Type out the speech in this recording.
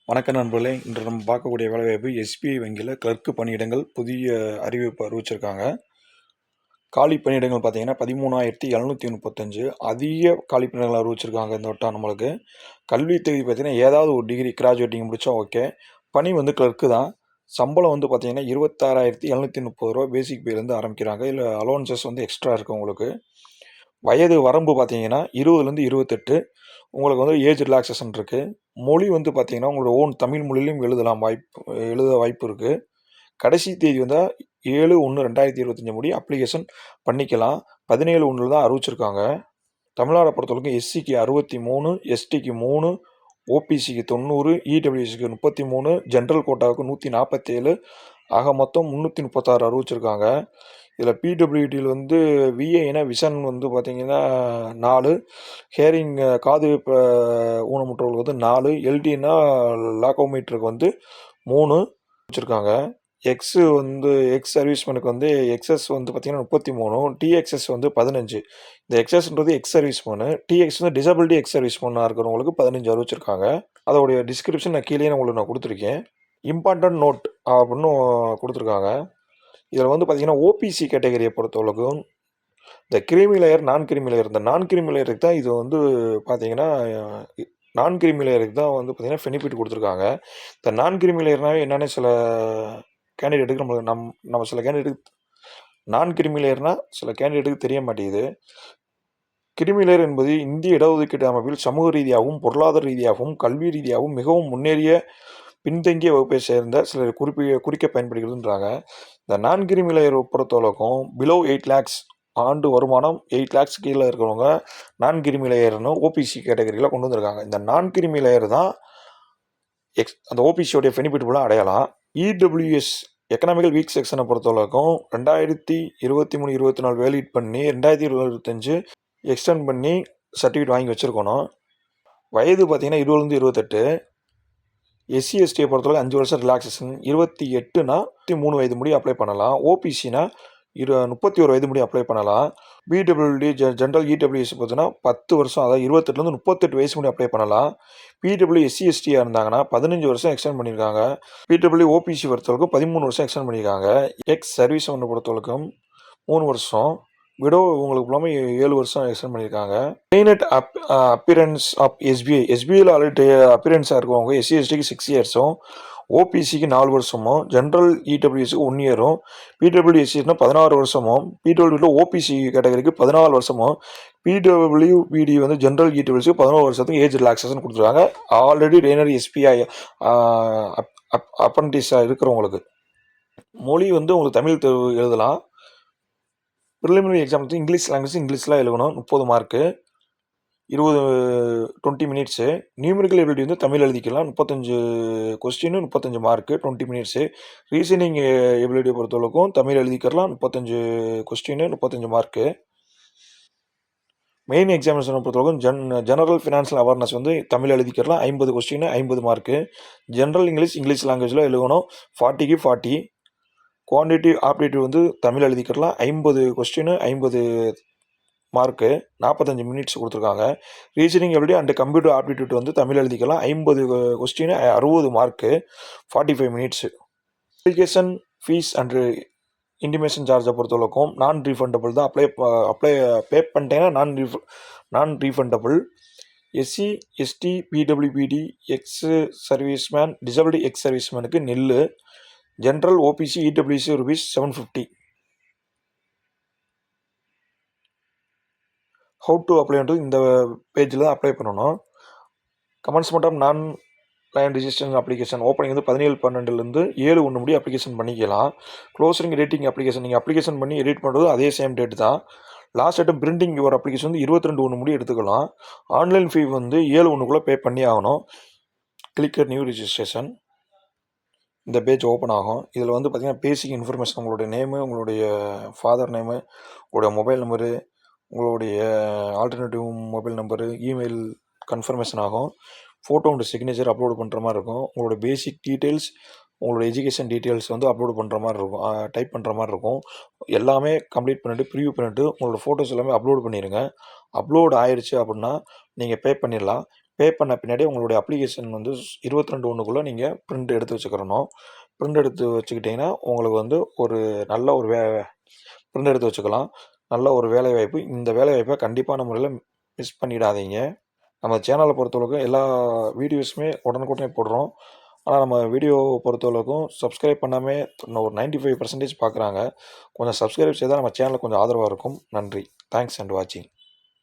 வணக்கம் நண்பர்களே. இன்று நம்ம பார்க்கக்கூடிய வேலைவாய்ப்பு எஸ்பிஐ வங்கியில் கிளர்க்கு பணியிடங்கள் புதிய அறிவிப்பு அறிவிச்சிருக்காங்க. காலி பணியிடங்கள் பார்த்தீங்கன்னா 13,735 அதிக காலி பணியிடங்கள் அறிவிச்சிருக்காங்க இந்த வட்டம். நம்மளுக்கு கல்வி தகுதி பார்த்தீங்கன்னா ஏதாவது ஒரு டிகிரி கிராஜுவேட்டிங் முடித்தா ஓகே. பணி கிளர்க்கு தான். சம்பளம் பார்த்தீங்கன்னா 26,730 பேசிக் பேலேருந்து ஆரம்பிக்கிறாங்க. இல்லை அலோவன்சஸ் எக்ஸ்ட்ரா இருக்குது உங்களுக்கு. வயது வரம்பு பார்த்தீங்கன்னா 20லேருந்து 28. உங்களுக்கு ஏஜ் ரிலாக்ஸேஷன் இருக்குது. மொழி பார்த்தீங்கன்னா உங்களோட ஓன் தமிழ் மொழியிலும் எழுத வாய்ப்பு இருக்குது. கடைசி தேதி 7/1/2025 முடி அப்ளிகேஷன் பண்ணிக்கலாம். 17/1 தான் அறிவிச்சிருக்காங்க. தமிழ்நாடை பொறுத்தவரைக்கும் எஸ்சிக்கு 63, எஸ்டிக்கு 3, ஓபிசிக்கு 90, இடபிள்யூஎஸ்க்கு 33, ஜென்ரல் கோட்டாவுக்கு 147, ஆக மொத்தம் 336 அறிவிச்சிருக்காங்க. இதில் பிடபிள்யூடியில் விஏனா விஷன் பார்த்தீங்கன்னா 4, ஹேரிங் காது ஊனமுற்றவர்களுக்கு 4, எல்டினா லாக்கோமீட்டருக்கு 3 வச்சுருக்காங்க. எக்ஸ் எக்ஸ் சர்வீஸ்மேனுக்கு எக்ஸ்எஸ் பார்த்தீங்கன்னா 33, டிஎக்ஸ்எஸ் 15. இந்த எக்ஸ்எஸ்ன்றது ex serviceman, DX disability ex சர்வீஸ்மேனாக இருக்கிறவங்களுக்கு 15 அறிவிச்சிருக்காங்க. அதோடைய டிஸ்கிரிப்ஷன் நான் கீழே உங்களுக்கு நான் கொடுத்துருக்கேன். இம்பார்ட்டன்ட் நோட் அப்படின்னு கொடுத்துருக்காங்க. இதில் பார்த்தீங்கன்னா ஓபிசி கேட்டகரியை பொறுத்தவரைக்கும் இந்த கிரிமி லேயர், நான் கிரிமி லேயர், இந்த நான் கிரிமி லேயருக்கு தான் இது பார்த்தீங்கன்னா நான் கிரிமி லேயருக்கு தான் பார்த்தீங்கன்னா பெனிஃபிட் கொடுத்துருக்காங்க. இந்த நான் கிரிமி லேயர்னாவே என்னென்ன சில கேண்டிடேட்டுக்கு நம்ம சில கேண்டிடேட்டுக்கு நான் கிரிமி லேயர்னா சில கேண்டிடேட்டுக்கு தெரிய மாட்டேங்குது. கிரிமி லேயர் என்பது இந்திய இடஒதுக்கீட்டு அமைப்பில் சமூக ரீதியாகவும் பொருளாதார ரீதியாகவும் கல்வி ரீதியாகவும் மிகவும் முன்னேறிய பின்தங்கிய வகுப்பை சேர்ந்த சிலர் குறிக்க பயன்படுகிறதுன்றாங்க. இந்த நான் கிரிமி லேயர் பொறுத்தவரைக்கும் பிலோ 8 lakhs ஆண்டு வருமானம் 8 lakhs கீழே இருக்கிறவங்க நான் கிரிமி லேயர்னு ஓபிசி கேட்டகரியில் கொண்டு வந்திருக்காங்க. இந்த நான் கிரிமி லேயர் தான் அந்த ஓபிசியோடைய பெனிஃபிட் ஃபுல்லாக அடையலாம். இடபிள்யூஎஸ் எக்கனாமிக்கல் வீக் செக்ஷனை பொறுத்தவரைக்கும் 2023-24 வேலிட் பண்ணி 2025 எக்ஸ்டெண்ட் பண்ணி சர்டிஃபிகேட் வாங்கி வச்சுருக்கணும். வயது பார்த்தீங்கன்னா 20லேருந்து 28. எஸ்சி எஸ்டியை பொறுத்தவரை 5 வருஷம் ரிலாக்ஸேஷன். 28னா 3 வயது முடி அப்ளை பண்ணலாம். ஓபிசினா 31 வயது முடி அப்ளை பண்ணலாம். பிடபிள்யூடி ஜென்ரல் இடபிள்யூஎஸ் பார்த்தீங்கன்னா 10 வருஷம், அதாவது 28லேருந்து 38 வயசு முடி அப்ளை பண்ணலாம். பிடபிள்யூ எஸ்சி எஸ்டியாக இருந்தாங்கன்னா 15 வருஷம் எக்ஸ்டெண்ட் பண்ணியிருக்காங்க. பிடபிள்யூ ஓபிசி பொறுத்தவரைக்கும் 13 வருஷம் எக்ஸ்டெண்ட் பண்ணியிருக்காங்க. எக்ஸ் சர்வீஸ் பொறுத்தவரைக்கும் 3 வருஷம், விடோ உங்களுக்கு இல்லாமல் 7 வருஷம் எக்ஸ்டெண்ட் பண்ணியிருக்காங்க. ட்ரெயினட் அப்பியரன்ஸ் ஆஃப் எஸ்பிஐயில் ஆல்ரெடி அப்பியரன்ஸாக இருக்கவங்க எஸ்சிஎஸ்டிக்கு 6 இயர்ஸும், ஓபிசிக்கு 4 வருஷமும், ஜென்ரல் இடபிள்யூஎஸ்க்கு 1 இயரும், பிடபிள்யூஎஸ்சினா 16 வருஷமும், பிடபிள்யூ ஓபிசி கேட்டகரிக்கு 14 வருஷமும், பிடபிள்யூபிடி ஜென்ரல் இடபிள்யூஎஸ்க்கு 11 வருஷத்துக்கு ஏஜ் ரிலாக்ஸேஷன் கொடுத்துருக்காங்க. ஆல்ரெடி ட்ரெயினர் எஸ்பிஐ அப்ரண்டிஸாக இருக்கிறவங்களுக்கு. மொழி உங்களுக்கு தமிழ் எழுதலாம். ப்ரிலிமினரி எக்ஸாம் இங்கிலீஷ் லாங்குவேஜ் இங்கிலீஷில் எழுதணும். 30 mark, 20 minutes. Numerical ability Tamil எழுதிக்கலாம். 35 கொஸ்டின், 35 மார்க்கு, 20 மினிட்ஸு. ரீசனிங் எபிலிட்டியை பொறுத்தவரைக்கும் தமிழ் எழுதிக்கலாம். 35 கொஸ்டின், 35 மார்க்கு. மெயின் எக்ஸாமினேஷனை பொறுத்தவரைக்கும் ஜெனரல் ஃபினான்ஷியல் அவேர்னஸ் தமிழ் எழுதிக்கலாம். 50 கொஸ்டின், 50 மார்க்கு. ஜென்ரல் இங்கிலீஷ் லாங்குவேஜில் எழுதணும். 40க்கு 40. குவான்டிட்டி ஆப்டிடியூட் தமிழ் எழுதிக்கலாம். 50 கொஸ்டின், 50 மார்க்கு, 45 மினிட்ஸ் கொடுத்துருக்காங்க. Reasoning ability and computer aptitude Tamil எழுதிக்கலாம். 50 question, 60 mark, 45 minutes. Application fee and intimation சார்ஜை பொறுத்தவரைக்கும் நான் ரீஃபண்டபிள் தான். அப்ளை பே பண்ணிட்டேன்னா non refundable. SC ST PWBD ex serviceman, disability ex சர்வீஸ்மேனுக்கு nil. General OBC EWS ₹750. How to அப்ளைன்றது இந்த பேஜில் தான் அப்ளை பண்ணணும். Commencement of online registration application opening 17/12 7/1 முடி அப்ளிகேஷன் பண்ணிக்கலாம். க்ளோசிங் எடிட்டிங் அப்ளிகேஷன் நீங்கள் அப்ளிகேஷன் பண்ணி எடிட் பண்ணுறது அதே சேம் டேட் தான். Last item printing your application 22/1 முடி எடுத்துக்கலாம். ஆன்லைன் ஃபீ 7/1 பே பண்ணி ஆகணும். Click new registration. இந்த பேஜ் ஓப்பன் ஆகும். இதில் பார்த்தீங்கன்னா பேசிக் இன்ஃபர்மேஷன், உங்களுடைய நேமு, உங்களுடைய ஃபாதர் நேமு, உங்களுடைய மொபைல் நம்பரு, உங்களுடைய alternative mobile number, email confirmation ஆகும். ஃபோட்டோ அண்ட் சிக்னேச்சர் அப்லோடு பண்ணுற மாதிரி இருக்கும். உங்களோட பேசிக் டீட்டெயில்ஸ், உங்களோட எஜுகேஷன் டீட்டெயில்ஸ் அப்லோடு பண்ணுற மாதிரி இருக்கும், டைப் பண்ணுற மாதிரி இருக்கும். எல்லாமே கம்ப்ளீட் பண்ணிவிட்டு ப்ரிவ்யூ பண்ணிவிட்டு உங்களோட ஃபோட்டோஸ் எல்லாமே அப்லோடு பண்ணிடுங்க. அப்லோடு ஆயிடுச்சு அப்படின்னா நீங்கள் பே பண்ணிடலாம். பே பண்ண பின்னாடி உங்களுடைய அப்ளிகேஷன் வந்து 22/1க்குள்ளே நீங்கள் பிரிண்ட் எடுத்து வச்சுக்கிறணும். பிரிண்ட் எடுத்து வச்சுக்கிட்டிங்கன்னா உங்களுக்கு வந்து ஒரு நல்ல ஒரு பிரிண்ட் எடுத்து வச்சுக்கலாம். நல்ல ஒரு வேலைவாய்ப்பு. இந்த வேலைவாய்ப்பை கண்டிப்பான முறையில் மிஸ் பண்ணிடாதீங்க. நம்ம சேனலை பொறுத்தளவுக்கு எல்லா வீடியோஸுமே உடனுக்குடனே போடுறோம். ஆனால் நம்ம வீடியோ பொறுத்தளவுக்கும் சப்ஸ்கிரைப் பண்ணாமல் இன்னும் ஒரு 95% பார்க்குறாங்க. கொஞ்சம் சப்ஸ்கிரைப் செய்தால் நம்ம சேனலுக்கு கொஞ்சம் ஆதரவாக இருக்கும். நன்றி. தேங்க்ஸ் அண்ட் வாட்சிங்.